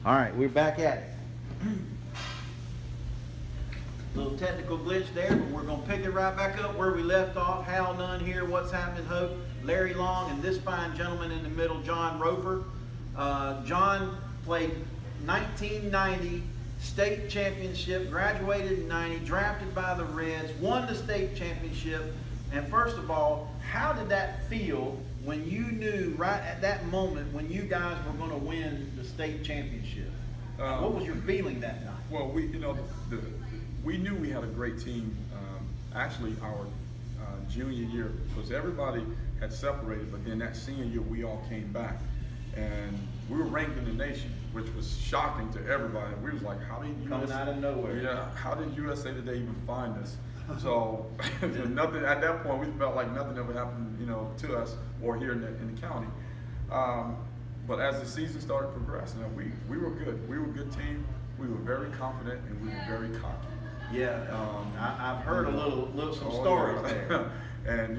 All right, we're back at it. Little technical glitch there, but we're going to pick it right back up where we left off. Hal Nunn here, what's happening, Hoke, Larry Long, and this fine gentleman in the middle, John Roper. John played 1990 state championship, graduated in 90, drafted by the Reds, won the state championship. And first of all, how did that feel when you knew right at that moment when you guys were going to win the state championship? What was your feeling that night? Well, we knew we had a great team. Actually, our junior year, because everybody had separated, but then that senior year we all came back, and we were ranked in the nation, which was shocking to everybody. We was like, how did Coming out of nowhere. Yeah, how did USA Today even find us? So nothing at that point. We felt like nothing ever happened, to us or here in the county. But as the season started progressing, we were good. We were a good team. We were very confident and we were very cocky. Yeah, I've heard some stories there. And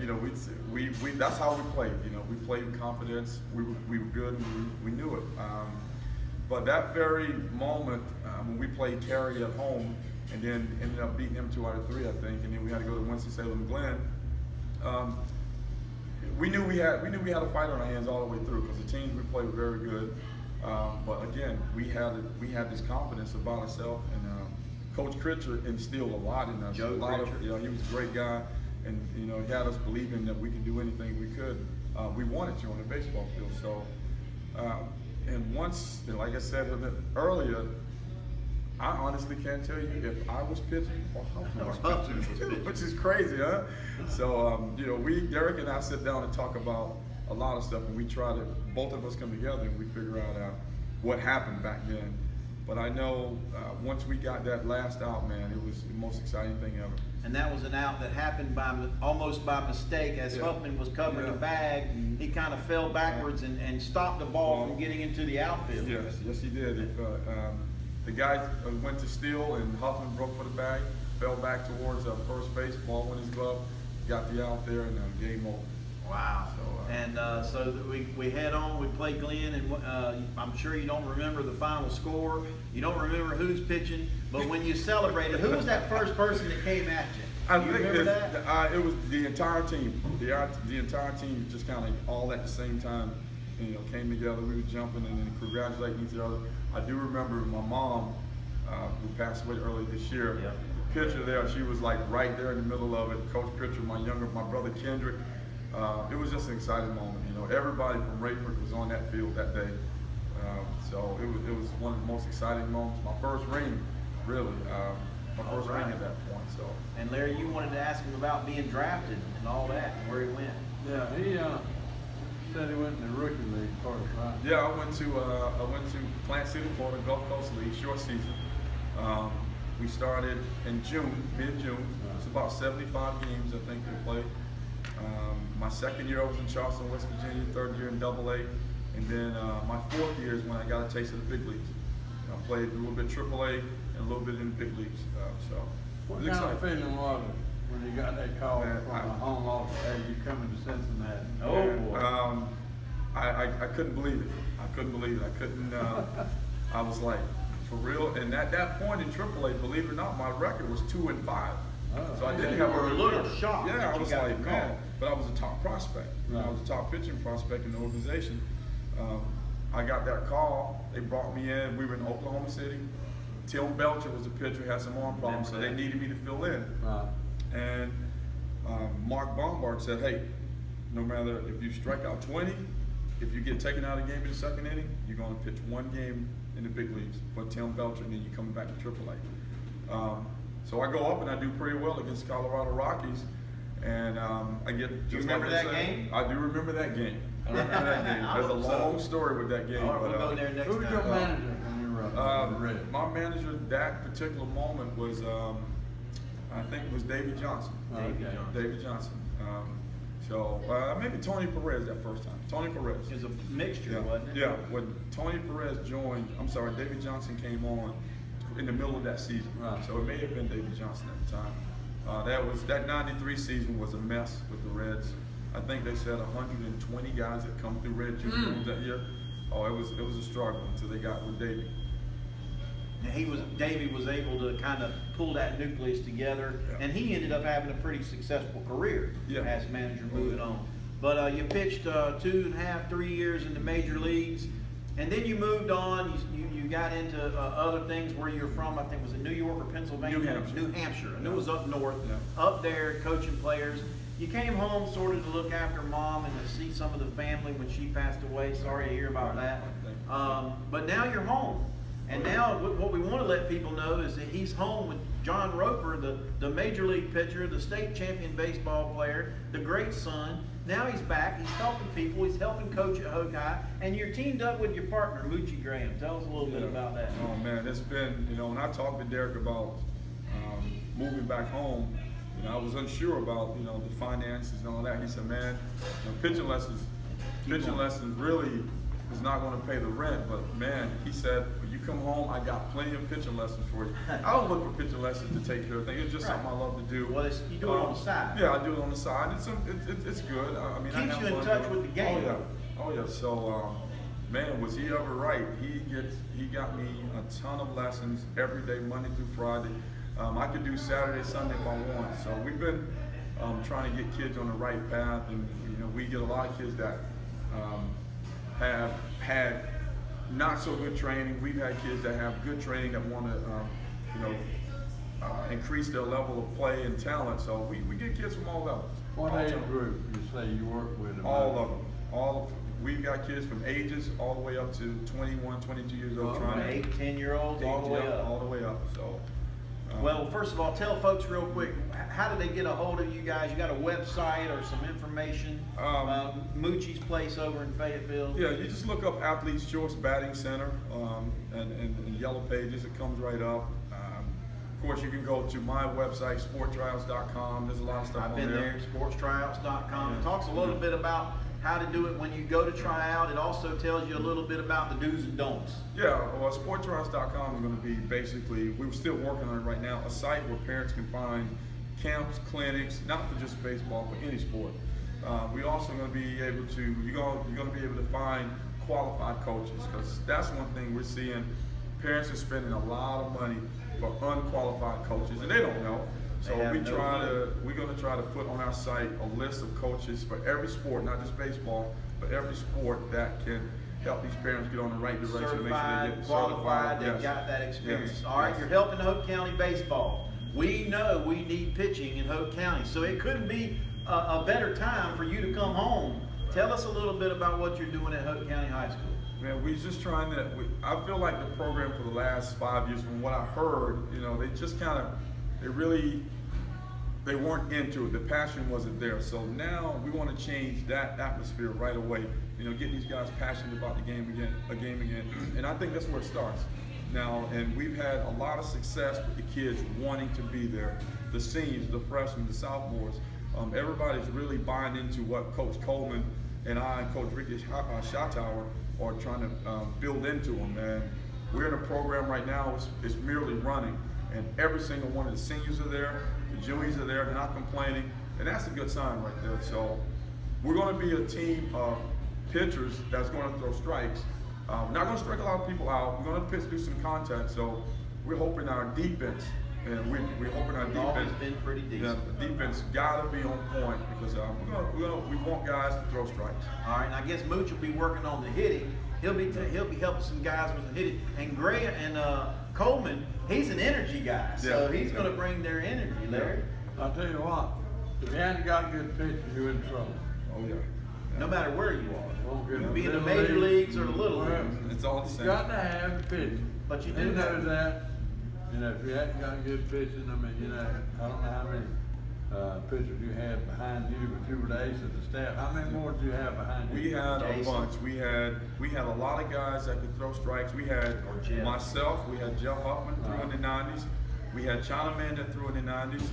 we that's how we played. We played with confidence. We were good. We knew it. But that very moment when we played Cary at home, and then ended up beating them 2 out of 3, I think, and then we had to go to Winston-Salem Glen. We knew we had a fight on our hands all the way through because the teams we played were very good. But again, we had this confidence about ourselves, and Coach Critcher instilled a lot in us. He was a great guy, and he had us believing that we could do anything we could. We wanted to on the baseball field. So, and once, like I said a bit earlier, I honestly can't tell you if I was pitching or Huffman was pitching, which is crazy, huh? So, Derek and I sit down and talk about a lot of stuff, and we try to, both of us come together and we figure out what happened back then. But I know once we got that last out, man, it was the most exciting thing ever. And that was an out that happened almost by mistake as Huffman was covering the bag. He kind of fell backwards and stopped the ball from getting into the outfield. Yes, he did. If, the guy went to steal and Huffman broke for the bag, fell back towards first base, ball went in his glove, got the out there, and game over. Wow. So, we head on, we play Glenn, and I'm sure you don't remember the final score. You don't remember who's pitching, but when you celebrated, who was that first person that came at you? Do you remember that? It was the entire team. The entire team just kind of all at the same time, came together. We were jumping and then congratulating each other. I do remember my mom, who passed away early this year. Yep. The picture there, she was like right there in the middle of it. Coach Critcher, my brother Kendrick. It was just an exciting moment. Everybody from Rayford was on that field that day. So it was one of the most exciting moments. My first ring, really. My first ring at that point. So. And Larry, you wanted to ask him about being drafted and all that, and where he went. Yeah, he said he went in the rookie league first, right? Yeah, I went to Plant City, Florida, Gulf Coast League, short season. We started in June, mid-June. It's about 75 games I think they played. My second year I was in Charleston, West Virginia, third year in AA, and then my fourth year is when I got a taste of the big leagues. I played a little bit AAA and a little bit in the big leagues. What kind of feeling was it when you got that call from the home office as you coming to Cincinnati? Oh boy! I couldn't believe it. I couldn't. I was like, for real. And at that point in AAA, believe it or not, my record was 2-5. So I didn't have a little shock. Yeah, I was like, man, but I was a top prospect. Right. I was a top pitching prospect in the organization. I got that call. They brought me in. We were in Oklahoma City. Tim Belcher was the pitcher, had some arm problems, so they needed me to fill in. Right. And Mark Bombard said, hey, no matter if you strike out 20, if you get taken out of the game in the second inning, you're going to pitch one game in the big leagues for Tim Belcher, and then you're coming back to AAA. So I go up and I do pretty well against Colorado Rockies, and I get just Do you remember like that game? I do remember that game. There's a long story with that game. All right, we'll go there next Who was your time. manager when you were up in the Red? My manager that particular moment was, I think it was David Johnson. Okay. David Johnson. Maybe Tony Perez that first time. Tony Perez. It was a mixture, wasn't it? Yeah, when Tony Perez joined, David Johnson came on in the middle of that season. Right. So it may have been David Johnson at the time. That 93 season was a mess with the Reds. I think they said 120 guys had come through Red Junior that year. Oh, it was a struggle until they got with Davey. And Davey was able to kind of pull that nucleus together, and he ended up having a pretty successful career as manager moving on. But you pitched 2.5, 3 years in the major leagues, and then you moved on. You got into other things where you're from. I think was it New York or Pennsylvania? New Hampshire. I knew it was up north. Up there coaching players. You came home sort of to look after mom and to see some of the family when she passed away. Sorry to hear about that. But now you're home. And now what we want to let people know is that he's home with John Roper, the major league pitcher, the state champion baseball player, the great son. Now he's back. He's helping people. He's helping coach at Hoke High. And you're teamed up with your partner, Moochie Graham. Tell us a little bit about that. Oh, man, it's been, when I talked to Derek about moving back home, I was unsure about, the finances and all that. He said, man, pitching lessons really is not going to pay the rent. But, man, he said, when you come home, I got plenty of pitching lessons for you. I don't look for pitching lessons to take care of things. It's just something I love to do. Well, you do it on the side. Yeah, I do it on the side. It's good. I mean, keeps you in touch with the game. Oh, yeah. So, man, was he ever right? He got me a ton of lessons every day, Monday through Friday. I could do Saturday, Sunday if I want. So we've been trying to get kids on the right path, and we get a lot of kids that have had not so good training. We've had kids that have good training that want to, increase their level of play and talent. So we get kids from all levels. What age group you say you work with? All of them. We've got kids from ages all the way up to 21, 22 years old. From 8, 10-year-olds all the way up. All the way up. So. Well, first of all, tell folks real quick, how do they get a hold of you guys? You got a website or some information? Moochie's place over in Fayetteville? Yeah, you just look up Athlete's Choice Batting Center and Yellow Pages. It comes right up. Of course, you can go to my website, sporttryouts.com. There's a lot of stuff on there. I've been there, sporttryouts.com. It talks a little bit about how to do it when you go to try out. It also tells you a little bit about the do's and don'ts. Yeah, well, sporttryouts.com is going to be basically, we're still working on it right now, a site where parents can find camps, clinics, not for just baseball, for any sport. We're also going to be able to, you're going to be able to find qualified coaches, because that's one thing we're seeing. Parents are spending a lot of money for unqualified coaches, and they don't know. So we're going to try to put on our site a list of coaches for every sport, not just baseball, but every sport that can help these parents get on the right direction. Certified, qualified, they've got that experience. Yes. All right, you're helping Hoke County baseball. We know we need pitching in Hoke County, so it couldn't be a better time for you to come home. Tell us a little bit about what you're doing at Hoke County High School. Man, we're just trying to, I feel like the program for the last 5 years, from what I heard, they just kind of, they weren't into it. The passion wasn't there. So now we want to change that atmosphere right away. Get these guys passionate about the game again. And I think that's where it starts now. And we've had a lot of success with the kids wanting to be there. The seniors, the freshmen, the sophomores. Everybody's really buying into what Coach Coleman and Coach Ricky Schottauer are trying to build into them. And we're in a program right now, it's merely running. And every single one of the seniors are there, the juniors are there, they're not complaining, and that's a good sign right there. So we're going to be a team of pitchers that's going to throw strikes. We're not going to strike a lot of people out. We're going to pitch through some contact. So we're hoping our defense, and we're hoping our defense. Always been pretty decent. The defense got to be on point, because we want guys to throw strikes. All right, and I guess Mooch will be working on the hitting. He'll be helping some guys with the hitting. And Gray and Coleman, he's an energy guy, so he's going to bring their energy, Larry. I'll tell you what, if you hadn't got good pitchers, you're in trouble. Oh yeah. No matter where you are. You You can be in the major leagues or the little leagues. It's all the same. You got to have pitching. But you do know have that. If you hadn't got good pitching, I mean, I don't know how many pitchers you had behind you, but you were the ace of the staff. How many more did you have behind you? We had a bunch. We had a lot of guys that could throw strikes. We had myself. We had Jeff Huffman threw in the 90s. We had Chinaman that threw in the 90s.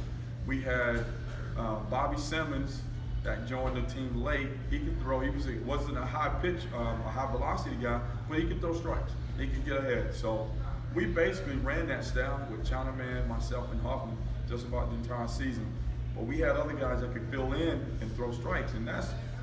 We had Bobby Simmons that joined the team late. He could throw. Wasn't a high pitch, a high velocity guy, but he could throw strikes. He could get ahead. So we basically ran that staff with Chinaman, myself, and Huffman just about the entire season. But we had other guys that could fill in and throw strikes, and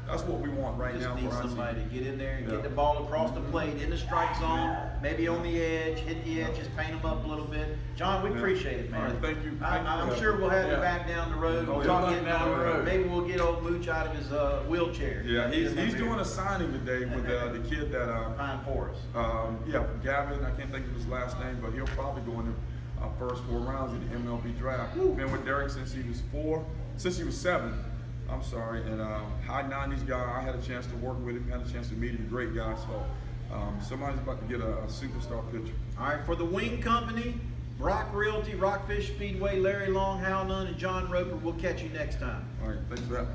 That's what we want right Just now need for our somebody team. to get in there and Yeah. get the ball across the plate, in the strike zone, maybe on the edge, hit the edges, paint them up a little bit. John, we Yeah. appreciate it, man. All right, thank you. Thank you I'm for sure that. we'll have you Yeah. back down the road. Oh, We'll yeah. talk Back getting down the road. Maybe we'll get old Mooch out of his wheelchair. Yeah, he's Get him up doing here. a signing today with the kid that Pine Forest. yeah, Gavin, I can't think of his last name, but he'll probably go in the first 4 rounds of the MLB draft. Been with Derek since he was 7. I'm sorry, and high 90s guy. I had a chance to work with him, had a chance to meet him. Great guy. So somebody's about to get a superstar pitcher. All right, for the Wing Company, Brock Realty, Rockfish Speedway, Larry Long, Hal Nunn, and John Roper, we'll catch you next time. All right, thanks for that.